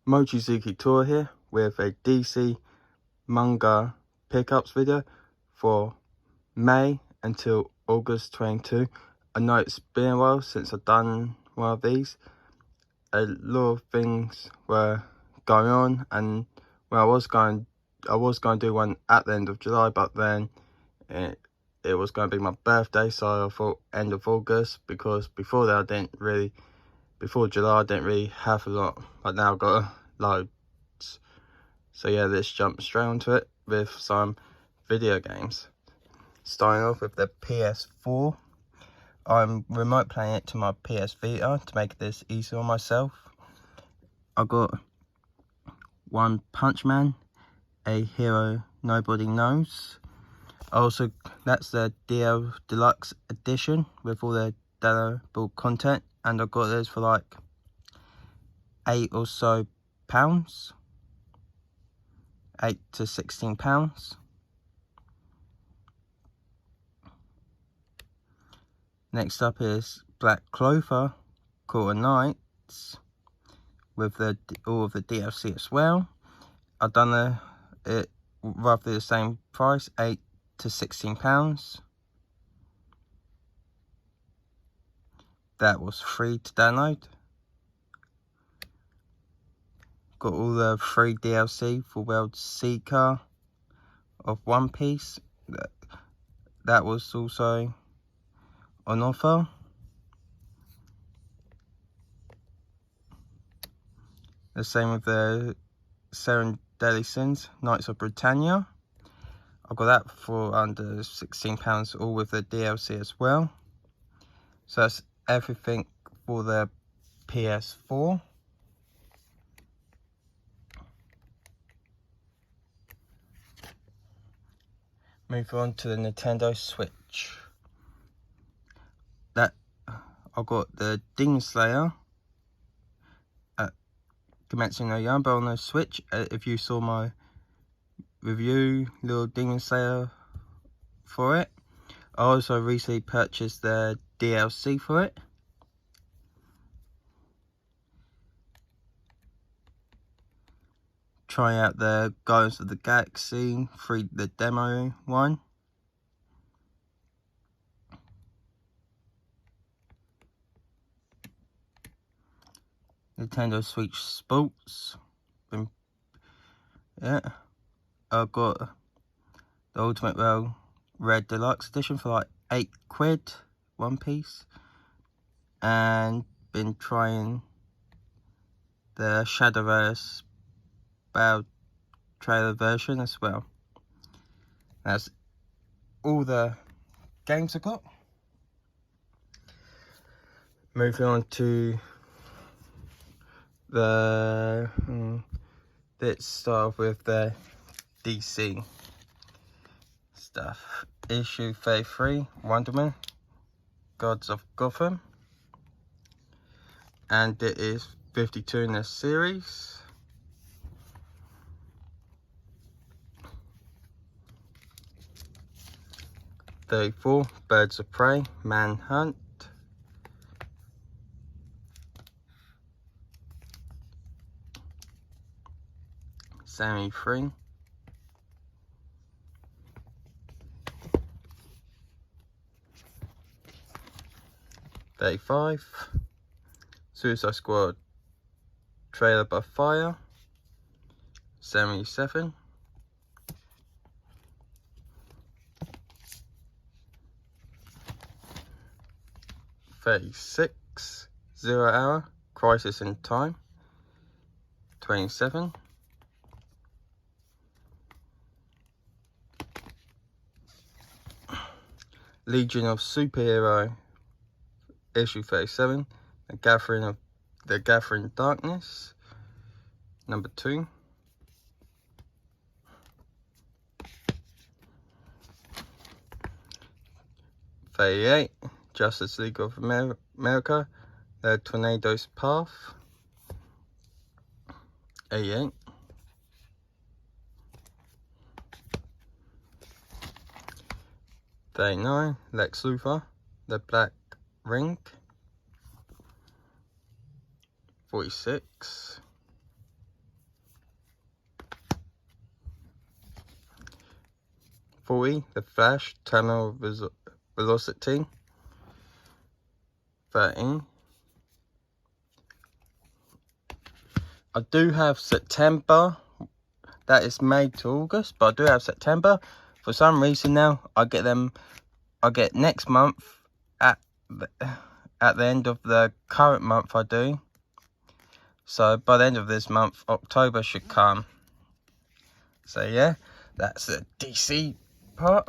Mochizuki Tour here with a DC manga pickups video for May until August 22. I know it's been a while since I've done one of these. A lot of things were going on, and when I was going to do one at the end of July, but then it was going to be my birthday, so I thought end of August, because before that before July I didn't really have a lot, but now I've got loads. So yeah, let's jump straight onto it with some video games. Starting off with the PS4. I'm remote playing it to my PS Vita to make this easier on myself. I got One Punch Man, a hero nobody knows. Also, that's the DL Deluxe Edition with all the downloadable content, and I got this for like £8 or so, £8 to £16. Next up is Black Clover Quarter Nights with all of the DLC as well. I've done it roughly the same price, £8 to £16. That was free to download. Got all the free DLC for World Seeker of One Piece. That was also on offer. The same with the Seven Deadly Sins, Knights of Britannia. I got that for under £16, all with the DLC as well. So that's everything for the PS4. Move on to the Nintendo Switch. I got the Demon Slayer Commencing No Yamba on the Switch. If you saw my review, little Demon Slayer for it. I also recently purchased the DLC for it. Try out the Guardians of the Galaxy the demo one. Nintendo Switch Sports. Yeah, I got the Ultimate Rail Red Deluxe Edition for like £8, one piece, and been trying the Shadowverse Battle trailer version as well. That's all the games I got. Moving on to let's start off with the DC stuff. Issue 33, Wonder Man, Gods of Gotham, and it is 52 in the series. '34, Birds of Prey, Manhunt. Sammy 3. '35, Suicide Squad Trailer by Fire, 77. '36, Zero Hour, Crisis in Time, 27. Legion of Superhero, issue 37, The Gathering Darkness, number 2. '38, Justice League of America, The Tornado's Path, 88. '39, Lex Luthor, The Black Ring, 46. 40, The Flash, Terminal Velocity, 13. I do have September, that is May to August, but I do have September. For some reason now, I get next month at the end of the current month I do. So by the end of this month, October should come. So yeah, that's the DC part.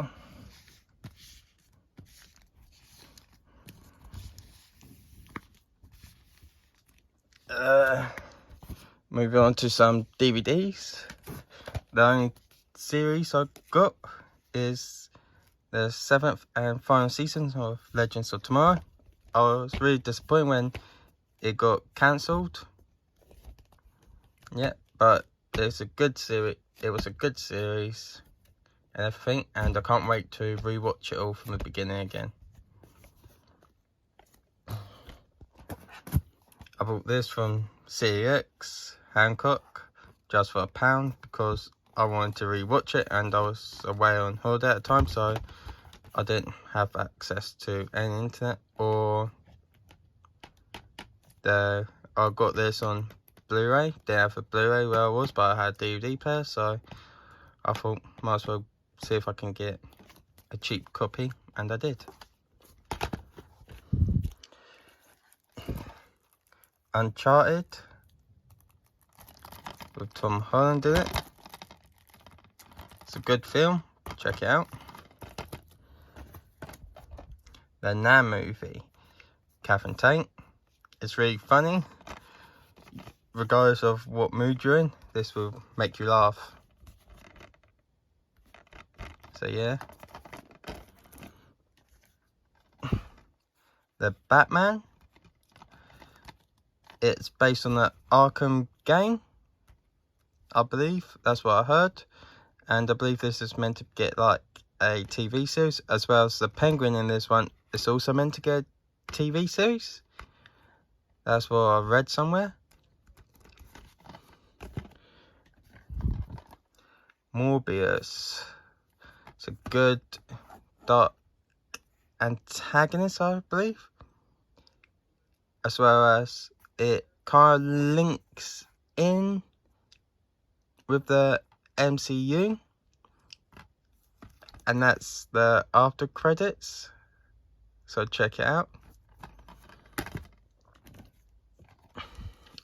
Moving on to some DVDs. The only series I got is the 7th and final season of Legends of Tomorrow. I was really disappointed when it got cancelled. Yeah, but it's a good series. It was a good series and everything, and I can't wait to rewatch it all from the beginning again. I bought this from CEX Hancock just for £1 because I wanted to rewatch it, and I was away on holiday at the time, so I didn't have access to any internet, or I got this on Blu-ray. Didn't have a Blu-ray where I was, but I had a DVD player, so I thought might as well see if I can get a cheap copy, and I did. Uncharted with Tom Holland in it. It's a good film, check it out. The Nan movie, Catherine Tate. It's really funny. Regardless of what mood you're in, this will make you laugh. So yeah. The Batman. It's based on the Arkham game, I believe. That's what I heard. And I believe this is meant to get like a TV series, as well as the Penguin in this one. It's also meant to get a TV series. That's what I read somewhere. Morbius. It's a good dark antagonist, I believe. As well as it kind of links in with the MCU. And that's the after credits. So check it out.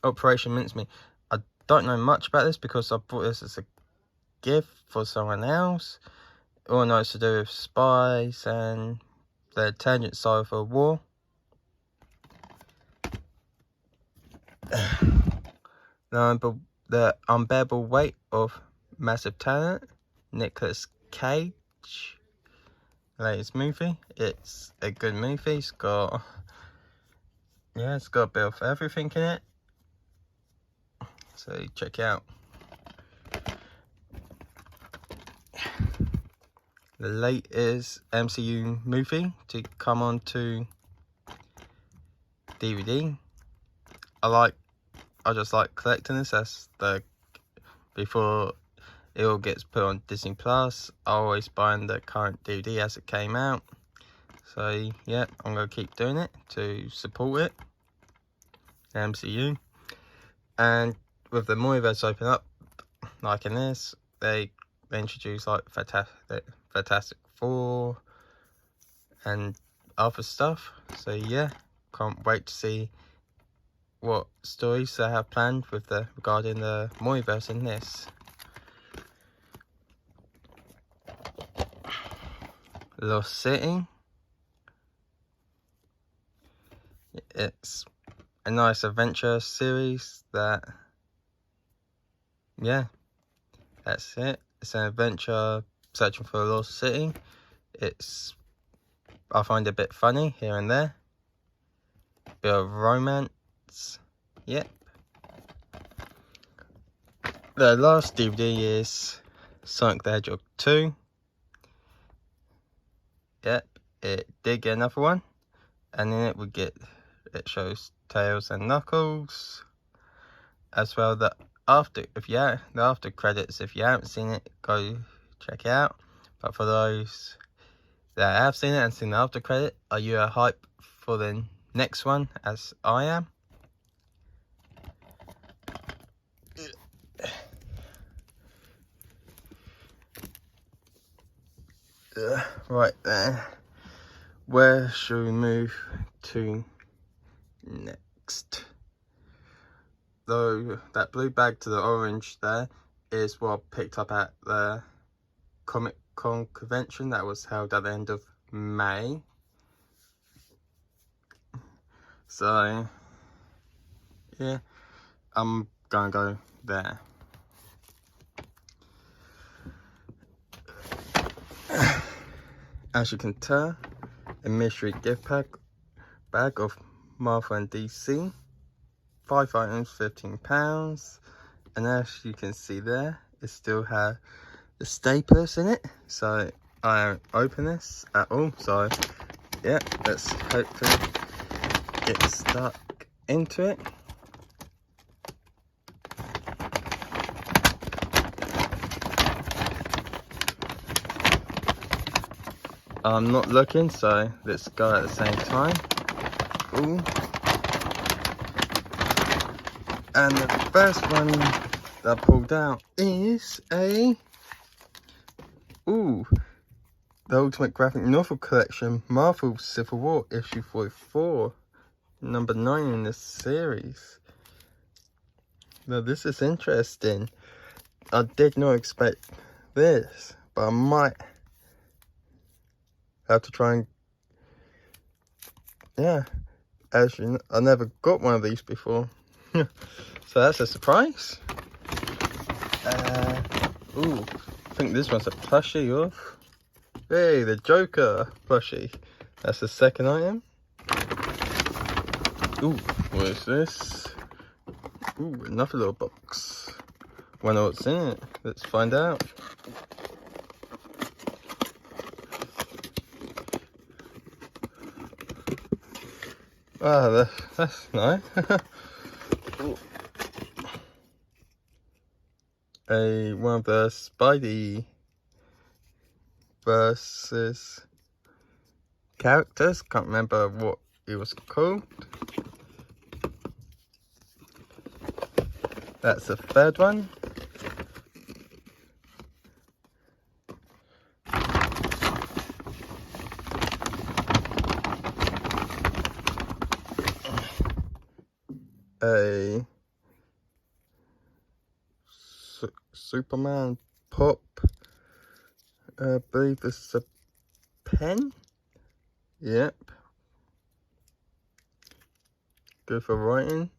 Operation Mincemeat. I don't know much about this because I bought this as a gift for someone else. All I know it's to do with spies and the tangent side of a war. The unbearable weight of massive talent. Nicolas Cage. Latest movie. It's a good movie. It's got a bit of everything in it. So check it out. The latest MCU movie to come on to DVD. I just like collecting this. That's before it all gets put on Disney Plus. I always buy the current DVD as it came out. So yeah, I'm gonna keep doing it to support it. The MCU. And with the multiverse open up, like in this, they introduce like Fantastic Four and other stuff. So yeah, can't wait to see what stories they have planned with regarding the multiverse in this. Lost City. It's a nice adventure series that, yeah, that's it. It's an adventure searching for a lost city. I find it a bit funny here and there. Bit of romance. Yep. The last DVD is Sonic the Hedgehog 2. Yep, it did get another one. And in it shows Tails and Knuckles. As well the after credits, if you haven't seen it, go check it out. But for those that have seen it and seen the after credit, are you a hype for the next one as I am? Right there. Where should we move to next? Though that blue bag to the orange there is what I picked up at the Comic Con convention that was held at the end of May. So yeah, I'm gonna go there. As you can tell, a mystery gift bag of Marvel and DC. 5 items, £15. And as you can see there, it still has the staplers in it. So I don't open this at all. So yeah, let's hopefully get stuck into it. I'm not looking, so let's go at the same time. Ooh. And the first one that I pulled out is the Ultimate Graphic Novel Collection, Marvel Civil War, issue 44, number 9 in this series. Now this is interesting. I did not expect this, but I might have to try and, yeah, actually I never got one of these before. So that's a surprise. Ooh, I think this one's a plushie of, hey, the Joker plushie. That's the second item. Ooh, what is this? Ooh, another little box. Wonder what's in it. Let's find out. Ah, that's nice. One of the Spidey versus characters. Can't remember what it was called. That's the third one. A Superman pop. I believe this is a pen. Yep. Good for writing.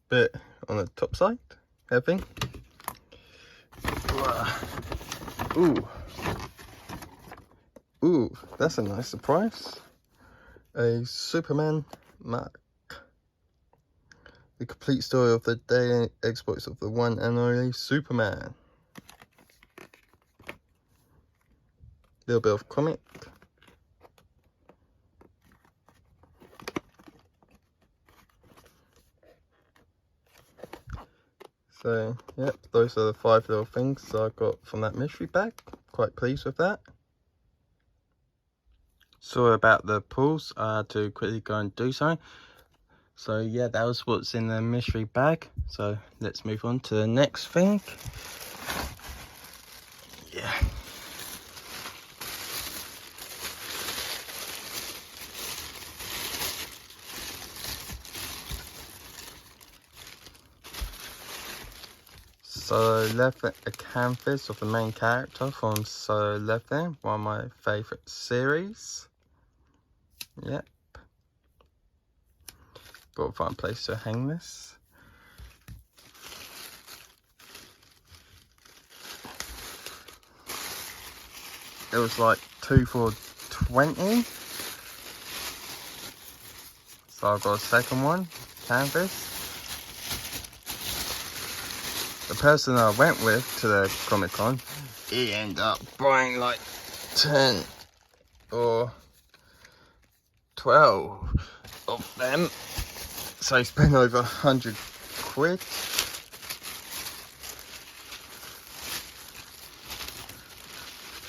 Bit on the top side, I think. Ooh, that's a nice surprise. A Superman mark. The complete story of the daily exploits of the one and only Superman. Little bit of comic. So, yep, those are the 5 little things I got from that mystery bag. Quite pleased with that. Sorry about the pause, I had to quickly go and do something. So yeah, that was what's in the mystery bag. So let's move on to the next thing. Yeah. Solo Leveling, a canvas of the main character from Solo Leveling, one of my favourite series. Yep. Got to find a place to hang this. It was like 2 for $20. So I've got a second one, canvas. The person I went with to the Comic Con, he ended up buying like 10 or 12 of them. So he spent over 100 quid.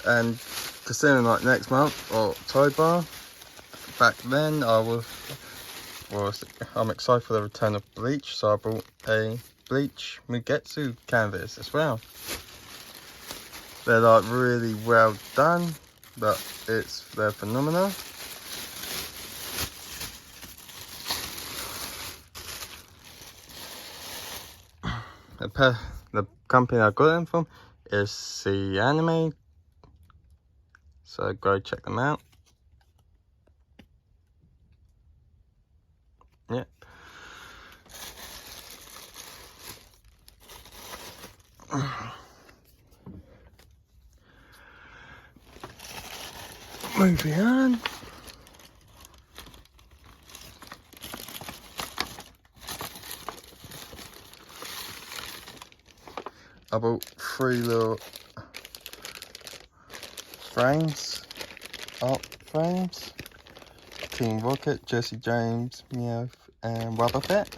And considering like next month or October, back then I'm excited for the return of Bleach, so I bought a Bleach Mugetsu canvas as well. They're like really well done, but they're phenomenal. The company I got them from is DCMANGA, so go check them out. Yeah. Moving on. I bought 3 little frames, art frames. Team Rocket, Jesse James, Meowth, and Rubber Pet.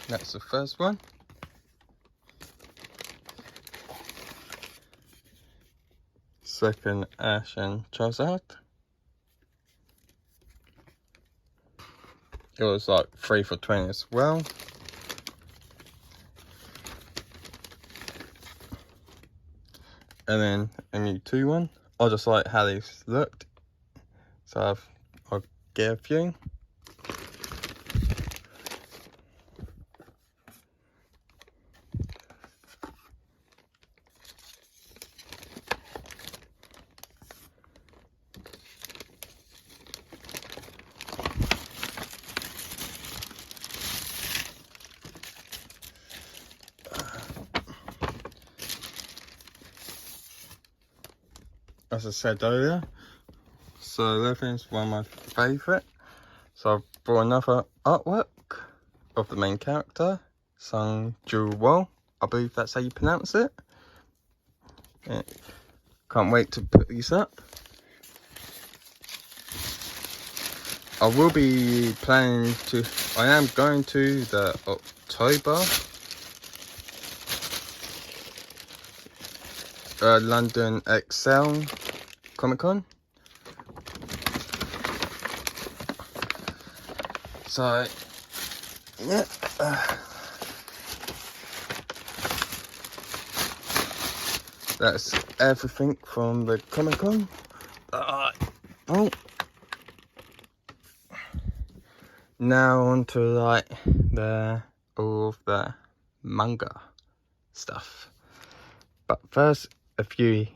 That's the first one. Second, Ash and Charizard. It was like 3 for $20 as well. And then a Mewtwo one. I just like how these looked, so I'll get a few. As I said earlier, so Levin's one of my favourite. So I brought another artwork of the main character, Sung Jewel. I believe that's how you pronounce it. Yeah. Can't wait to put these up. I will be planning to, I am going to the October London Excel Comic Con. So, yeah. That's everything from the Comic Con. Oh. Now on to like all of the manga stuff. But first, a few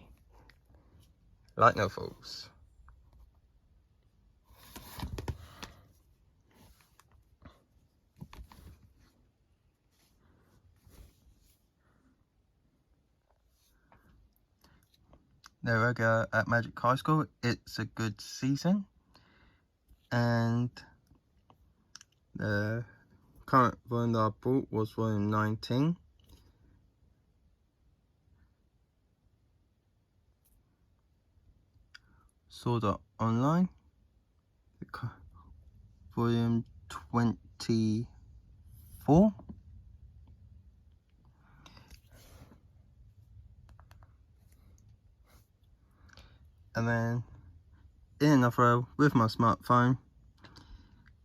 light novels. The regular at Magic High School, It's a Good Season. And the current one that I bought was volume 19. Sword Art Online, volume 24. And then in another with my smartphone,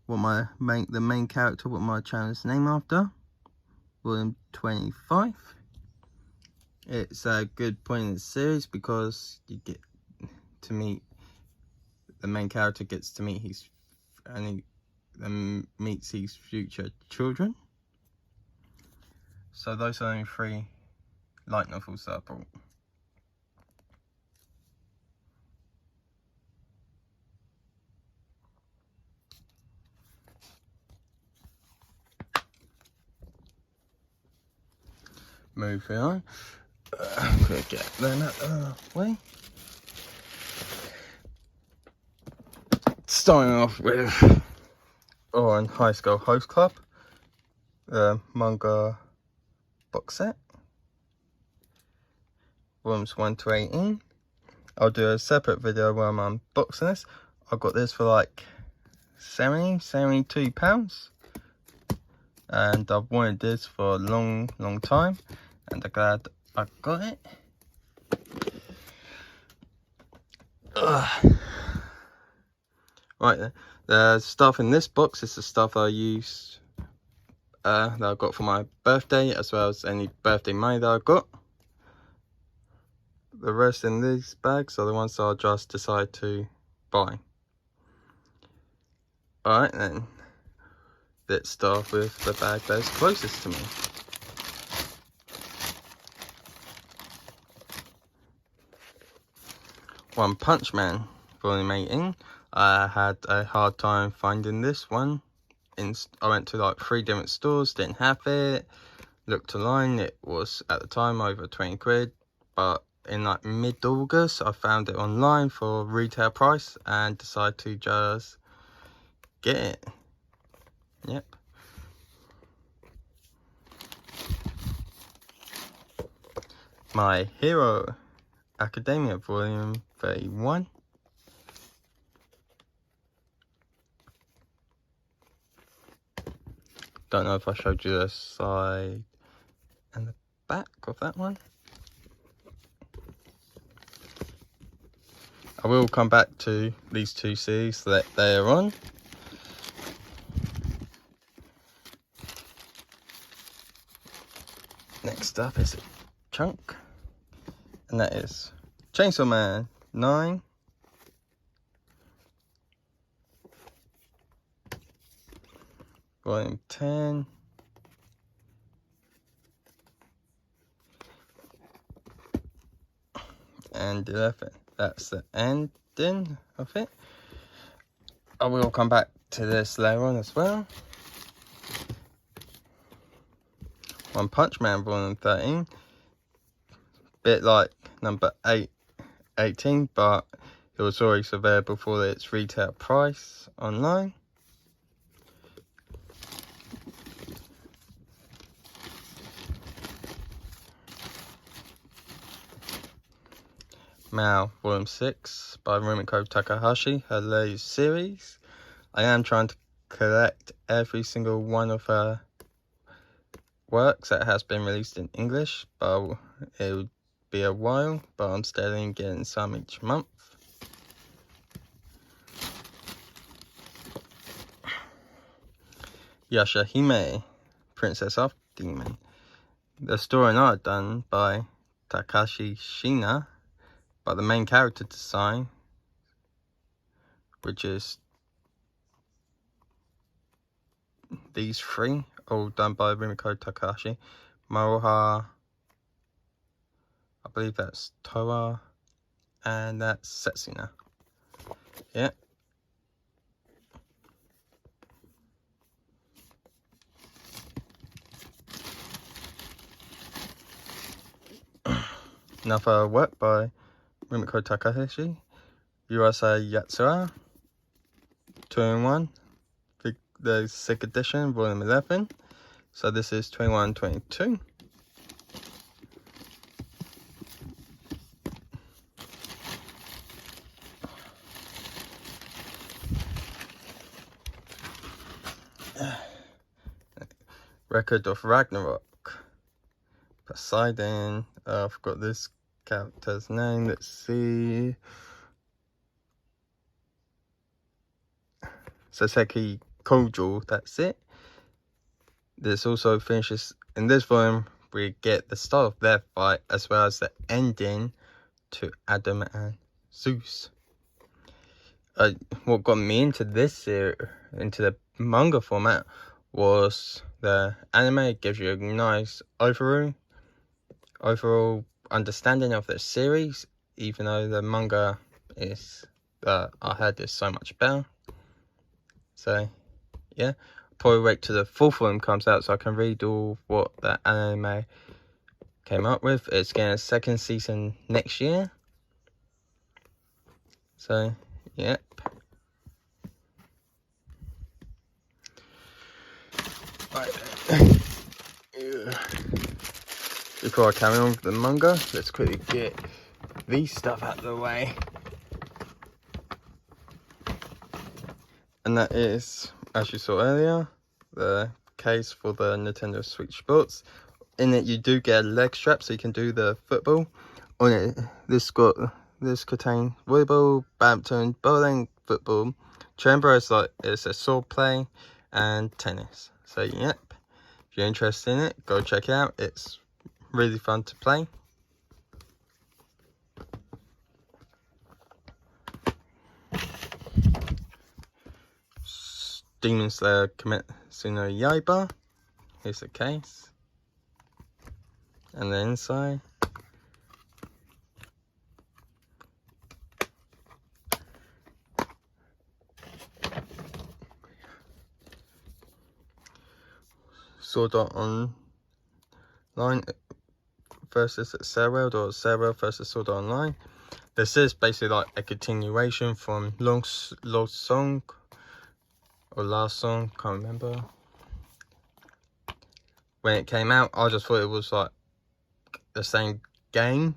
what the main character, what my channel is named after, volume 25. It's a good point in the series because you get to meet the main character, gets to meet meets his future children. So those are only 3 light novels that I bought. Moving on. I'm gonna get them out of the way. Starting off with on High School Host Club, the manga box set, volumes 1 to 18. I'll do a separate video where I'm unboxing this. I got this for like £72. and I've wanted this for a long time, and I'm glad I got it. Ugh. Right then, the stuff in this box is the stuff I use that I got for my birthday, as well as any birthday money that I got. The rest in these bags are the ones that I just decide to buy. Alright then, let's start with the bag that's closest to me. One Punch Man Volume 18. I had a hard time finding this one. I went to like 3 different stores, didn't have it. Looked online, it was at the time over 20 quid, but in like mid-August I found it online for retail price and decided to just get it. Yep. My Hero Academia Volume 31. Don't know if I showed you the side and the back of that one. I will come back to these 2 series that they are on. Next up is a chunk, and that is Chainsaw Man 9. Volume 10. And 11. That's the ending of it. I will come back to this later on as well. One Punch Man Volume 13. Bit like number 18, but it was always available for its retail price online. Mao Volume 6 by Rumiko Takahashi, her latest series. I am trying to collect every single one of her works that has been released in English, but it will be a while, but I'm steadily getting some each month. Yashahime, Princess of Demon. The story and art done by Takashi Shina, but the main character design, which is these 3, all done by Rumiko Takahashi. Maruha, I believe that's Toa, and that's Setsuna. Yeah. Another work by Rumiko Takahashi, Urasa Yatsura, 2-in-1, the Sick Edition, Volume 11. So this is 21-22. Record of Ragnarok. Poseidon. I forgot this character's name. Let's see. Saseki Kojo, that's it. This also finishes, in this volume, we get the start of their fight as well as the ending to Adam and Zeus. What got me into this series, into the manga format, was the anime. It gives you a nice overall understanding of the series, even though the manga is, I heard, is so much better. So yeah, probably wait till the 4th volume comes out so I can read all what the anime came up with. It's getting a 2nd season next year. So yep. Right. Before I carry on with the manga, let's quickly get these stuff out of the way. And that is, as you saw earlier, the case for the Nintendo Switch Sports. In it you do get a leg strap so you can do the football. On it, this contains volleyball, badminton, bowling, football. Chamber is like it's a sword play and tennis. So yep, if you're interested in it, go check it out. It's really fun to play. Demon Slayer Kimetsu no Yaiba. Here's the case. And the inside. Sword Art Online versus Sarah or Sarah versus Sword Art Online. This is basically like a continuation from Lost Song or Last Song, can't remember. When it came out, I just thought it was like the same game,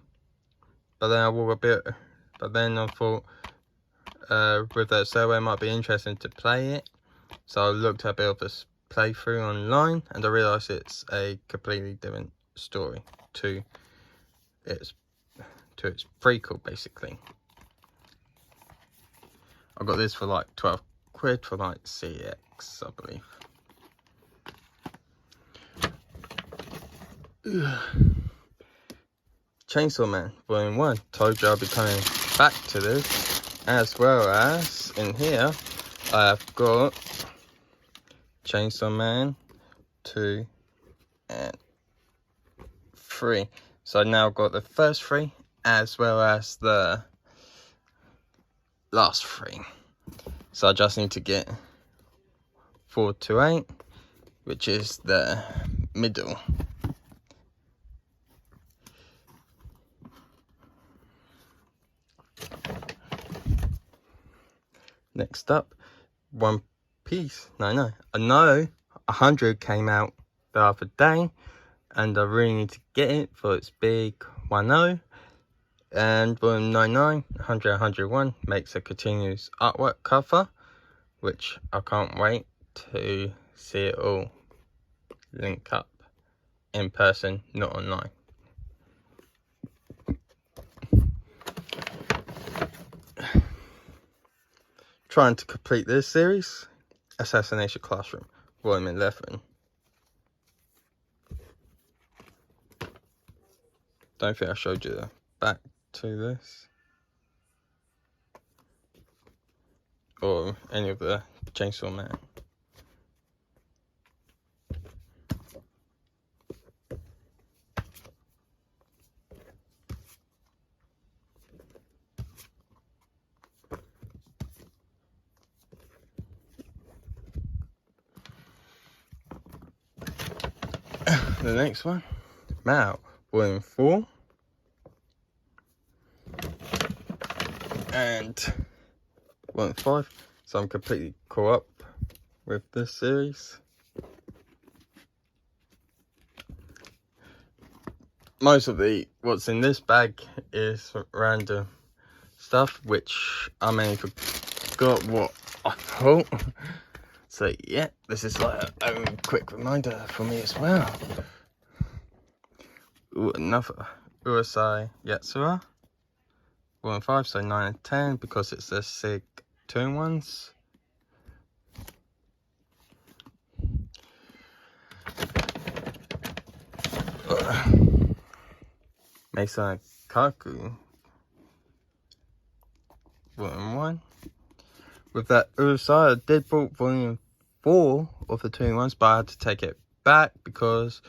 but then I thought with that Sarah it might be interesting to play it, so I looked at a bit of a playthrough online and I realised it's a completely different story to its prequel basically. I got this for like 12 quid for like CX, I believe. Chainsaw Man Volume 1. Told you I'll be coming back to this, as well as in here I've got Chainsaw Man 2 and 3. So I now got the first 3 as well as the last 3. So I just need to get 4 to 8, which is the middle. Next up, One Piece. I know 100 came out the other day, and I really need to get it for its big 1.0. And Volume 99, 100, 101 makes a continuous artwork cover, which I can't wait to see it all link up in person, not online. Trying to complete this series, Assassination Classroom, Volume 11. Don't think I showed you the back to this, or any of the Chainsaw Man. The next one, Mao, Volume 4. And 1.5, so I'm completely caught up with this series. Most of what's in this bag is random stuff, which I mainly forgot what I thought. So yeah, this is like a quick reminder for me as well. Ooh, another Urusei Yatsura. 1.5, so 9 and 10, because it's the SIG 2-in-1s. Mesa Kaku 1.1. With that Urusei, I did bought Volume 4 of the 2-in-1s, but I had to take it back because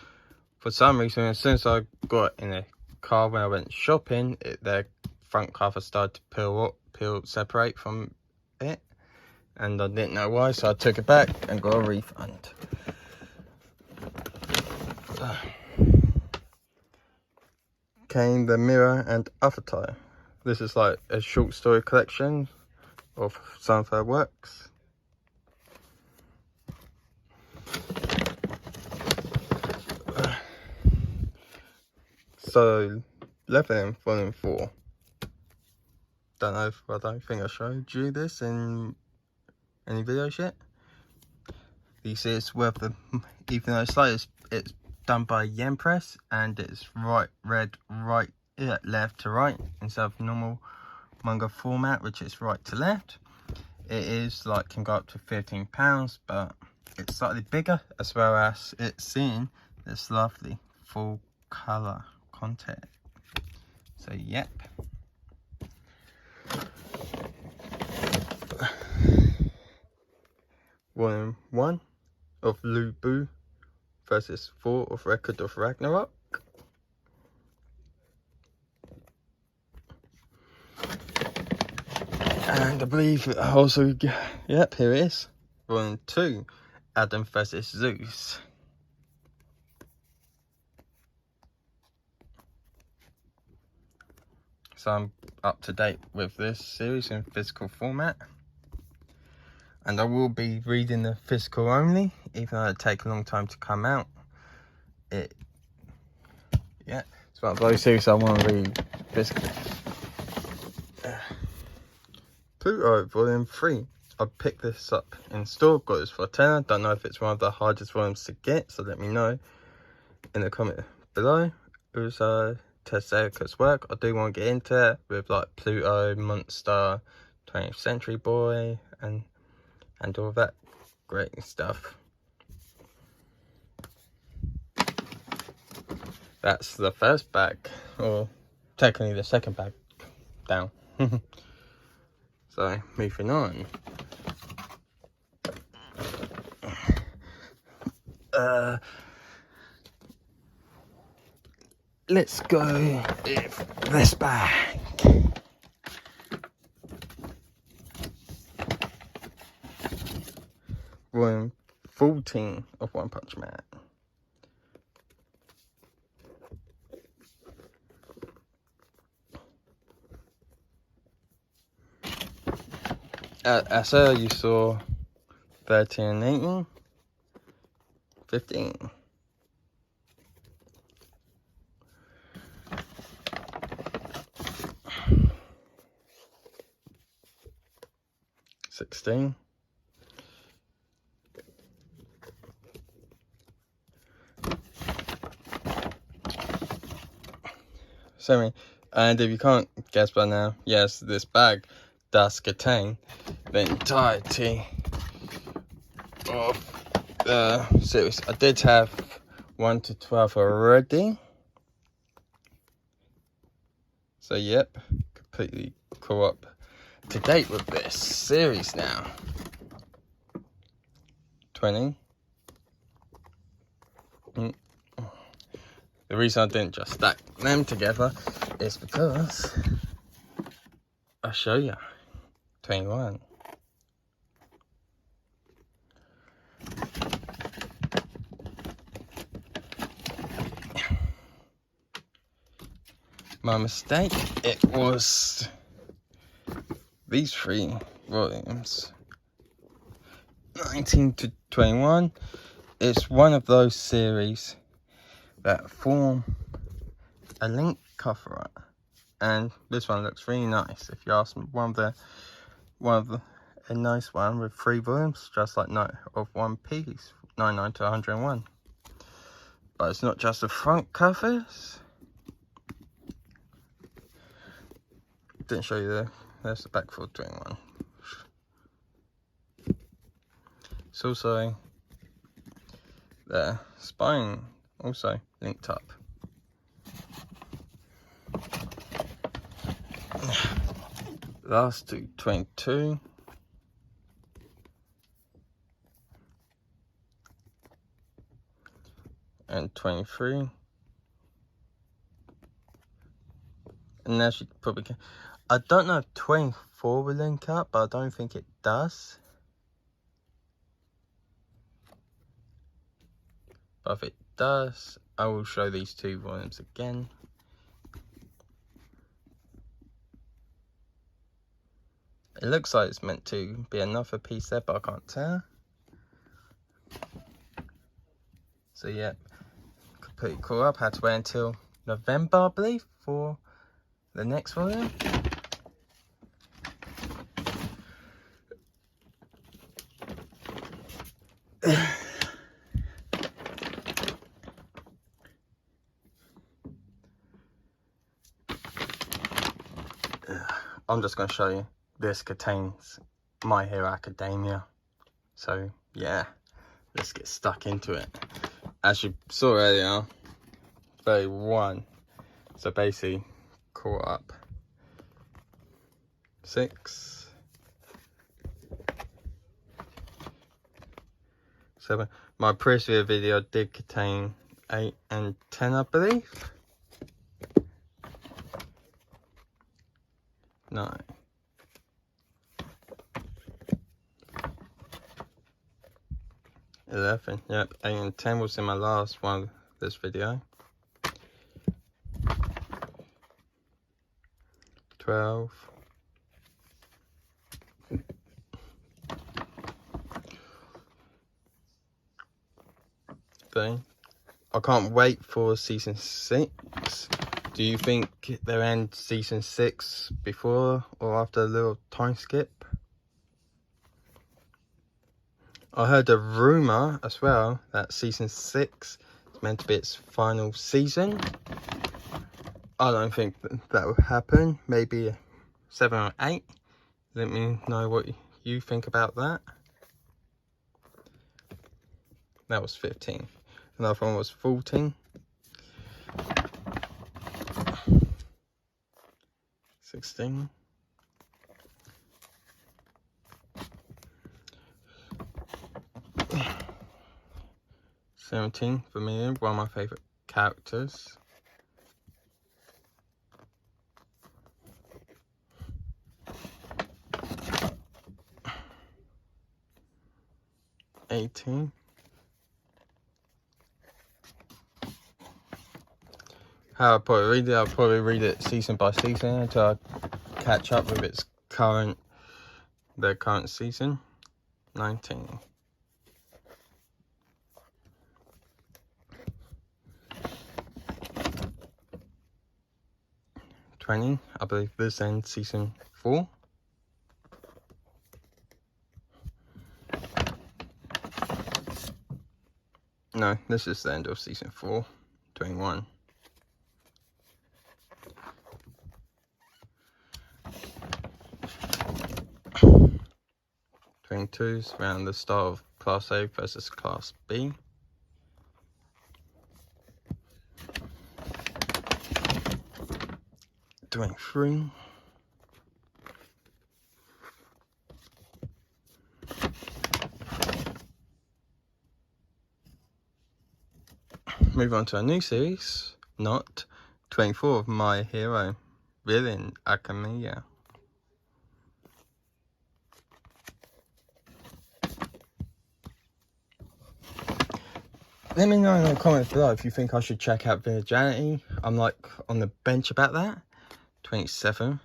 for some reason, as soon as I got in a car when I went shopping, their front cover started to separate from it, and I didn't know why, so I took it back and got a refund. Came the Mirror and Avatar. This is like a short story collection of some of her works. So, 11, Volume 4. I don't think I showed you this in any videos yet. You see it's worth the, even though it's done by yen press and it's left to right instead of normal manga format, which is right to left. It is like, can go up to £15, but it's slightly bigger, as well as it's seeing this lovely full color content. So yep. Volume 1 of Lu Bu versus 4 of Record of Ragnarok. And I believe it also, yep, here it is. Volume 2, Adam versus Zeus. So I'm up to date with this series in physical format. And I will be reading the physical only, even though it take a long time to come out. It's one of those series I want to read physical. Pluto Volume 3. I picked this up in store, got this for £10. Don't know if it's one of the hardest volumes to get, so let me know in the comment below. It was Tessera's work. I do want to get into it with like Pluto, Monster, 20th Century Boy, and all that great stuff. That's the first bag, or technically the second bag down. So moving on. Let's go with this bag. Volume 14 of One Punch Man. As you saw 13 and 18, 15. $16. $7. And if you can't guess by now, yes, this bag does contain the entirety of the series. I did have 1 to 12 already. So yep, completely caught up to date with this series now. 20. The reason I didn't just stack them together is because I'll show you. 21. My mistake, it was these 3 volumes. 19 to 21. It's one of those series that form a link cover art, and this one looks really nice. If you ask me, a nice one with 3 volumes, just like Night of One Piece, 99 to 101. But it's not just the front covers. Didn't show you there's the back for 21. It's also the spine also linked up. Last to 22. And 23. And as you probably can, I don't know if 24 will link up, but I don't think it does. But if it does, I will show these 2 volumes again. It looks like it's meant to be another piece there, but I can't tell. So yeah, completely caught up. Had to wait until November, I believe, for the next volume. I'm just going to show you. This contains My Hero Academia. So, yeah, let's get stuck into it. As you saw earlier, 31. So basically, caught up. 6, 7. My previous video did contain 8 and 10, I believe. 9. 11. Yep, 8 and 10 was in my last one of this video. 12. 13. I can't wait for season 6. Do you think they'll end season 6 before or after a little time skip? I heard a rumour as well that season 6 is meant to be its final season. I don't think that will happen. Maybe 7 or 8. Let me know what you think about that. That was 15. Another one was 14. 16. 17 for me, one of my favourite characters. 18. How I'll probably read it season by season until I catch up with its current season. 19. 20, I believe this ends season 4. 'No, this is the end of season 4. 21. 22 is around the start of Class A versus Class B. 23. 'Move on to a new series, not 24 of My Hero Villain Academia. Let me know in the comments below if you think I should check out Vigilante. I'm like on the bench about that. 27.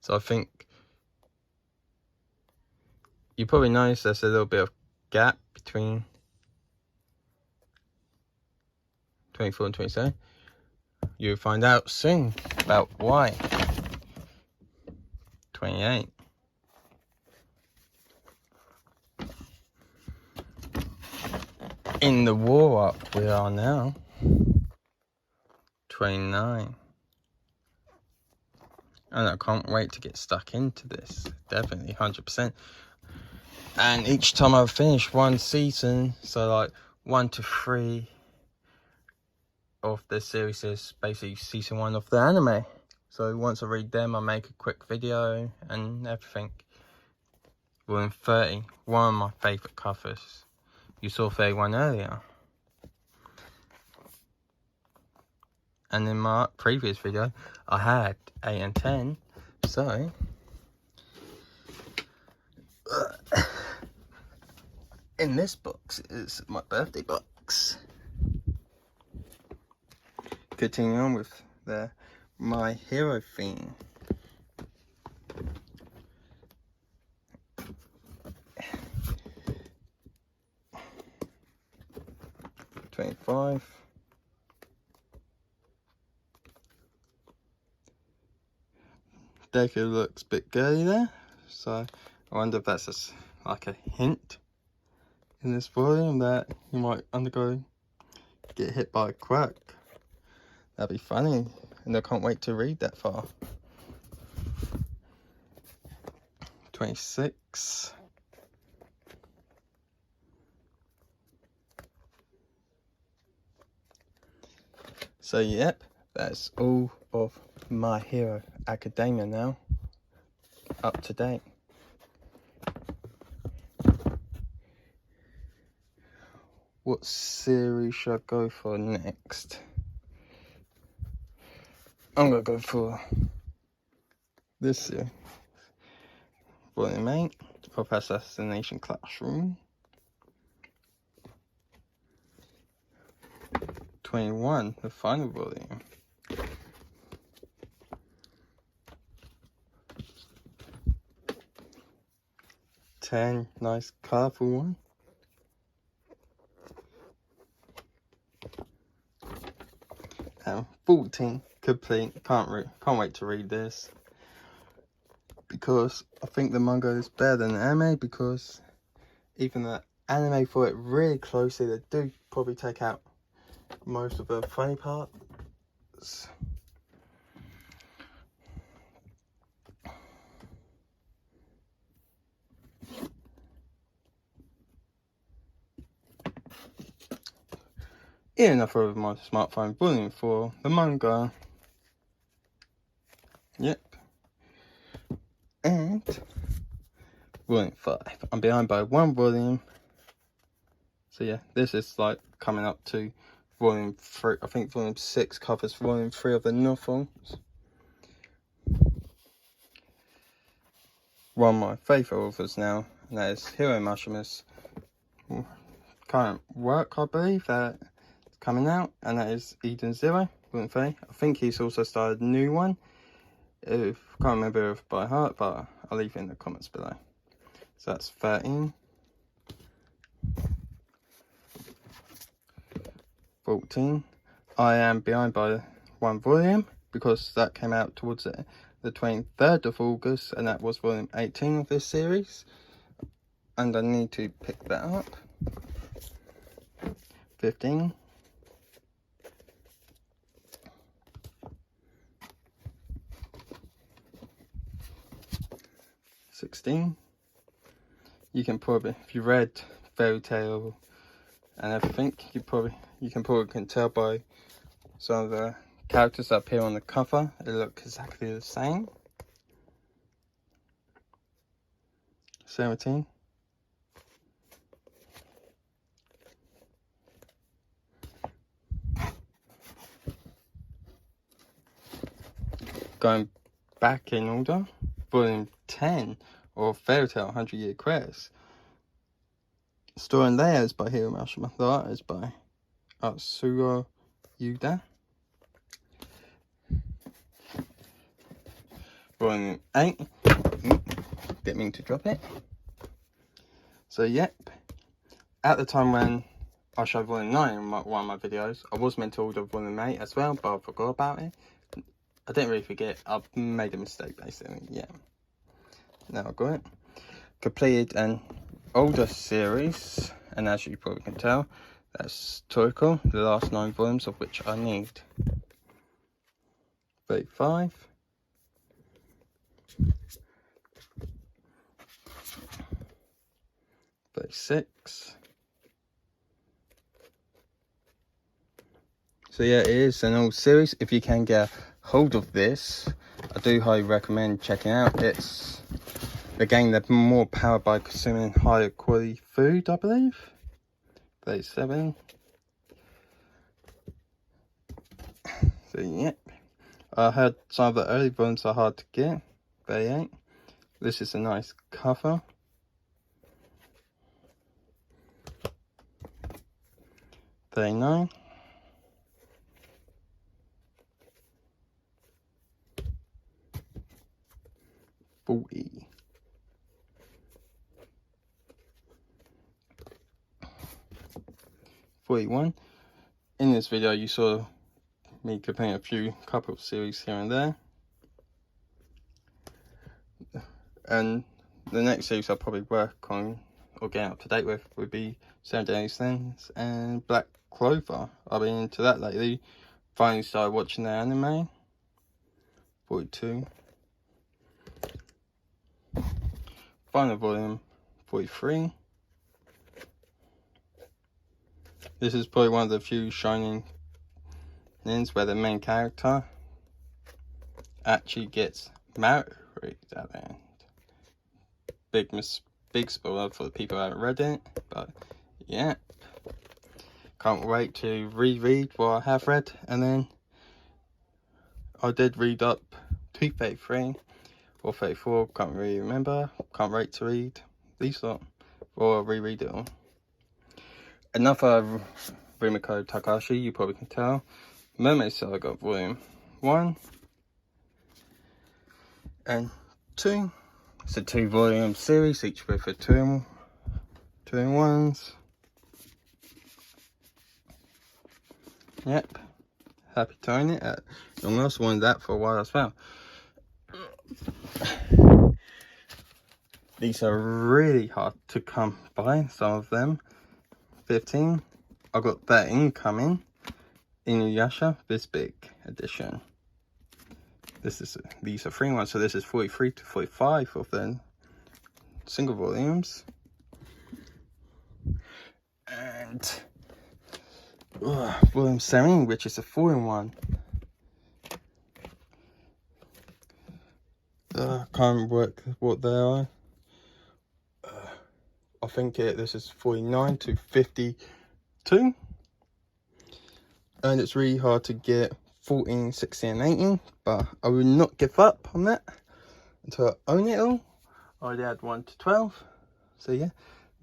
So I think you probably notice there's a little bit of gap between 24 and 27. You'll find out soon about why. 28. 'In the war arc we are now. 29. And I can't wait to get stuck into this. Definitely 100%. And each time I finish one season, so like 1 to 3 of the series is basically season 1 of the anime. So once I read them, I make a quick video and everything. Well, in 30, one of my favourite covers. You saw 31 earlier. And in my previous video, I had 8 and 10. So, in this box is my birthday box. Continuing on with the My Hero theme. $25. Deku looks a bit girly there, so I wonder if that's just like a hint in this volume that you might get hit by a crack. That'd be funny, and I can't wait to read that far. 26. So yep, that's all of My Hero Academia now, up to date. What series should I go for next? I'm gonna go for this series. Volume 8 of Assassination Classroom. 21, the final volume. Nice colourful one. And 14, complete. Can't wait to read this, because I think the manga is better than the anime, because even the anime for it really closely, they do probably take out most of the funny parts. Enough of my smartphone, volume 4, the manga. Yep. And volume 5. I'm behind by 1 volume. So yeah, this is like coming up to volume 3. I think volume 6 covers volume 3 of the novels. One of my favourite authors now, and that is Hiro Mashima's current work, I believe, that is coming out, and that is Eden Zero, volume 3. I think he's also started a new one. I can't remember it by heart, but I'll leave it in the comments below. So that's 13. 14. I am behind by 1 volume, because that came out towards the 23rd of August, and that was volume 18 of this series, and I need to pick that up. 15. 16. You can probably, if you read Fairy Tail and everything, you can probably tell by some of the characters that appear on the cover. They look exactly the same. 17. 'Going back in order, volume 10 of Fairy Tail 100 Year Quest. Story and layers by Hiro Mashima. The art is by Atsuro Yuda. Volume 8. Didn't mean to drop it. So yep, at the time when I showed volume 9 in one of my videos, I was meant to order volume 8 as well, but I forgot about it. I didn't really forget, I made a mistake basically, yeah. Now I got it. Completed an older series, and as you probably can tell, that's Toriko, the last 9 volumes of which I need. 35. 36. So yeah, it is an old series. If you can get hold of this, I do highly recommend checking out. It's again, they're more powered by consuming higher quality food, I believe. 37. So yep, I heard some of the early volumes are hard to get. 38. This is a nice cover. 39. 40. 41. In this video you saw me comparing a couple of series here and there. And the next series I'll probably work on or get up to date with would be 7 Days Things and Black Clover. I've been into that lately. Finally started watching the anime. 42. Final volume 43. This is probably one of the few shining ends where the main character actually gets married at the end. Big spoiler for the people who haven't read it, but yeah. Can't wait to reread what I have read, and then I did read up 233 or 34, can't really remember. Can't wait to read these lot or reread it all. Another Rumiko Takahashi, you probably can tell. Mermaid Saga Volume 1 and 2. It's a 2-volume series, each with a 2-in-1s. Yep, happy to own it. I almost wanted that for a while as well. These are really hard to come by, some of them. 15. I got that incoming Inuyasha, this big edition. These are 3 ones, so this is 43 to 45 of the single volumes. And volume 7, which is a 4-in-1. Can't work what they are. I think this is 49 to 52. And it's really hard to get 14, 16 and 18, but I will not give up on that until I own it all. I already had 1 to 12. So yeah,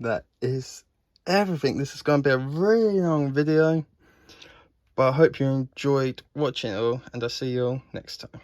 that is everything. This is going to be a really long video, but I hope you enjoyed watching it all, and I'll see you all next time.